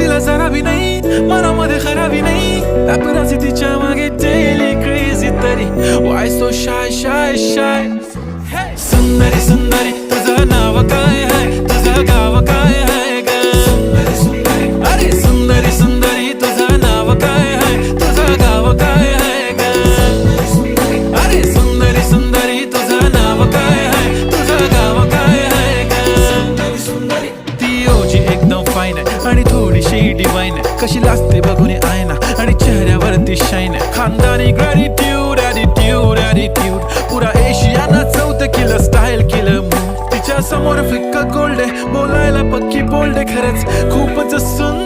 तिला जरा भी नाही, मनामध्ये खराबी नाही. पॅपराझी तिच्या मागे डेली क्रेझी तरी. Why so shy, shy, shy? सुंदरी सुंदरी तुझं नाव काय आहे, तुझं गाव काय आहे ग? अरे सुंदरी सुंदरी तुझं नाव काय आहे, तुझं गाव काय आहे ग? अरे सुंदरी सुंदरी तुझं नाव काय आहे, तुझं गाव काय आहे ग? ती ओजी एकदम फाईन आहे आणि थोडीशी डिवाइन आहे. कशी लाजते बघून आयना आणि चेहऱ्यावरती शाईन आहे. खानदानी ग्रॅटिट्यूड, ॲटिट्यूड, ॲटिट्यूड. पुरा एशियाना चौथं किलं स्टाईल केलं मूड. तिच्या समोर फिक्का गोल्ड आहे, बोलायला पक्की बोल्ड आहे. खरंच खूपच सुंदर